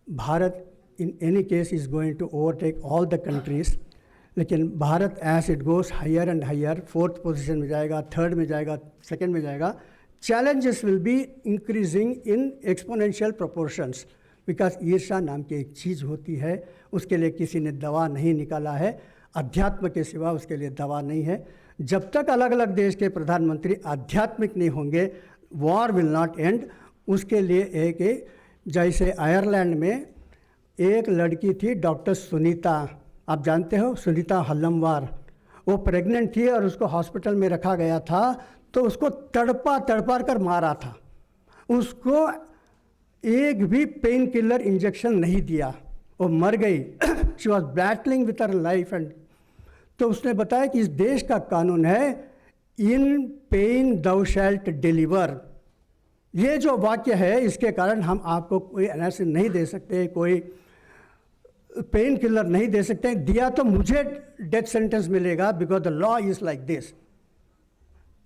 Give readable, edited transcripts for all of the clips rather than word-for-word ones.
Bharat in any case is going to overtake all the countries, लेकिन Bharat as it goes higher and higher, 4th position में जाएगा, 3rd में जाएगा, 2nd में जाएगा, challenges will be increasing in exponential proportions, because ईर्ष्या नाम की एक चीज़ होती है, उसके लिए किसी ने दवा नहीं निकाला है, अध्यात्म के सिवा उसके लिए दवा नहीं है। जब तक अलग अलग देश के प्रधानमंत्री आध्यात्मिक नहीं होंगे, वॉर विल नॉट एंड। उसके लिए एक जैसे आयरलैंड में एक लड़की थी डॉक्टर सुनीता, आप जानते हो सुनीता हल्लमवार, वो प्रेग्नेंट थी और उसको हॉस्पिटल में रखा गया था, तो उसको तड़पा तड़पा कर मारा था, उसको एक भी पेन किलर इंजेक्शन नहीं दिया, वो मर गई। She was battling with her life and तो उसने बताया कि इस देश का कानून है इन पेन दाउ शैल्ट डिलीवर। ये जो वाक्य है इसके कारण हम आपको कोई एनालिसिस नहीं दे सकते, कोई पेन किलर नहीं दे सकते, दिया तो मुझे डेथ सेंटेंस मिलेगा because the law is like this.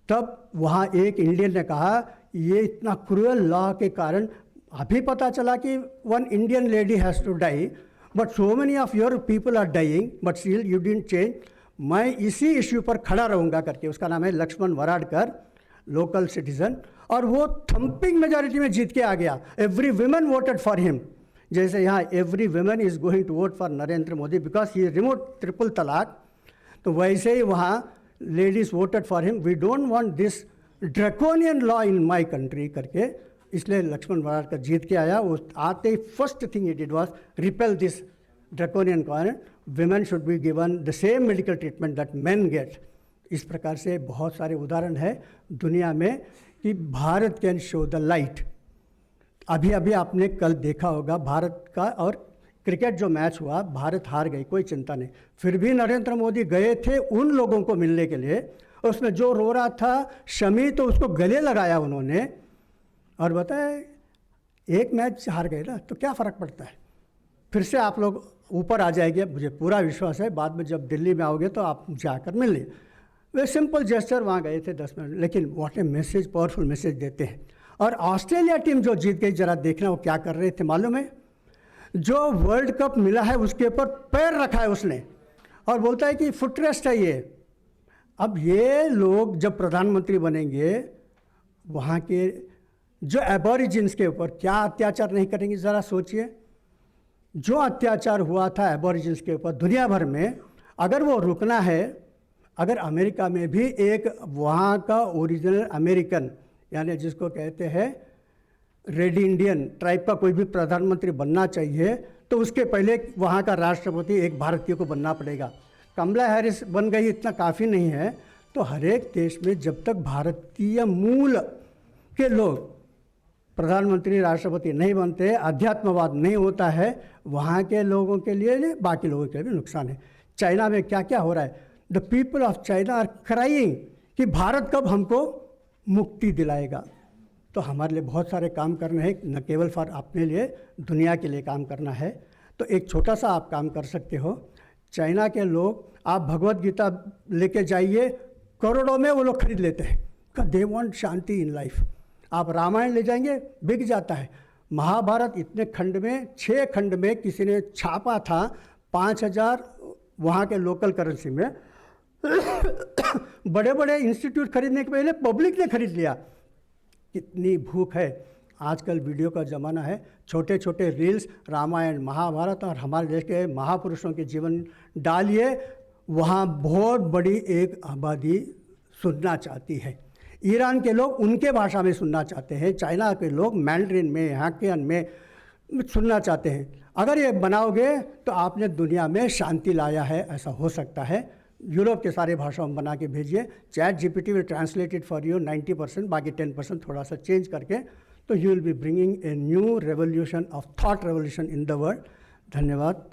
तब वहाँ एक इंडियन ने कहा ये इतना क्रूअल लॉ के कारण अभी पता चला कि one Indian lady has to die but so many of your people are dying but still you didn't change. मैं इसी इश्यू पर खड़ा रहूँगा करके, उसका नाम है लक्ष्मण वराडकर, लोकल सिटीजन, और वो थम्पिंग मेजॉरिटी में जीत के आ गया। Every women voted for him, जैसे यहाँ every women is going to vote for Narendra Modi because he remote triple तलाक, तो वैसे ही वहाँ ladies voted for him. We don't want this draconian law in my country करके, इसलिए लक्ष्मण वराडकर जीत के आया। वो आते ही first thing he did was repeal this draconian corner, women should be given the same medical treatment that men get। इस प्रकार से बहुत सारे उदाहरण है दुनिया में कि Bharat can show the light. अभी अभी आपने कल देखा होगा भारत का और क्रिकेट जो मैच हुआ, भारत हार गई, कोई चिंता नहीं, फिर भी नरेंद्र मोदी गए थे उन लोगों को मिलने के लिए। उसमें जो रो रहा था शमी, तो उसको गले लगाया उन्होंने और बताया एक मैच हार गए ना तो क्या फ़र्क पड़ता है, फिर से आप लोग ऊपर आ जाएंगे, मुझे पूरा विश्वास है। बाद में जब दिल्ली में आओगे तो आप जाकर मिल लीजिए। वे सिंपल जेस्चर, वहाँ गए थे 10 मिनट, लेकिन what A message, powerful message देते हैं। और ऑस्ट्रेलिया टीम जो जीत गई, जरा देखना वो क्या कर रहे थे मालूम है? जो वर्ल्ड कप मिला है उसके ऊपर पैर रखा है उसने और बोलता है कि फुटरेस्ट है ये। अब ये लोग जब प्रधानमंत्री बनेंगे, वहाँ के जो एबोरिजिन्स के ऊपर क्या अत्याचार नहीं करेंगे, ज़रा सोचिए। जो अत्याचार हुआ था एबोरिजिन्स के ऊपर दुनिया भर में, अगर वो रुकना है, अगर अमेरिका में भी एक वहाँ का ओरिजिनल अमेरिकन, यानी जिसको कहते हैं रेड इंडियन ट्राइब का कोई भी प्रधानमंत्री बनना चाहिए, तो उसके पहले वहाँ का राष्ट्रपति एक भारतीय को बनना पड़ेगा। कमला हैरिस बन गई, इतना काफ़ी नहीं है। तो हर एक देश में जब तक भारतीय मूल के लोग प्रधानमंत्री राष्ट्रपति नहीं बनते, अध्यात्मवाद नहीं होता है, वहाँ के लोगों के लिए, बाकी लोगों के लिए भी नुकसान है। चाइना में क्या क्या हो रहा है, the people of China are crying कि भारत कब हमको मुक्ति दिलाएगा। तो हमारे लिए बहुत सारे काम करने हैं, न केवल फॉर अपने लिए, दुनिया के लिए काम करना है। तो एक छोटा सा आप काम कर सकते हो। चाइना के लोग, आप भगवत गीता लेके जाइए, करोड़ों में वो लोग खरीद लेते हैं, they want Shanti in life. आप रामायण ले जाएंगे, बिक जाता है। महाभारत इतने खंड में, 6 खंड में किसी ने छापा था, 5000 वहाँ के लोकल करेंसी में। बड़े बड़े इंस्टीट्यूट खरीदने के पहले पब्लिक ने खरीद लिया। कितनी भूख है। आजकल वीडियो का ज़माना है, छोटे छोटे रील्स रामायण महाभारत और हमारे देश के महापुरुषों के जीवन डालिए, वहाँ बहुत बड़ी एक आबादी सुनना चाहती है। ईरान के लोग उनके भाषा में सुनना चाहते हैं, चाइना के लोग मैंड्रिन में, हैकियन में सुनना चाहते हैं। अगर ये बनाओगे तो आपने दुनिया में शांति लाया है, ऐसा हो सकता है। यूरोप के सारे भाषाओं में बना के भेजिए, chat GPT will translate it for you 90%, बाकी 10% थोड़ा सा चेंज करके, तो you will be bringing a new revolution of thought revolution in the world. धन्यवाद।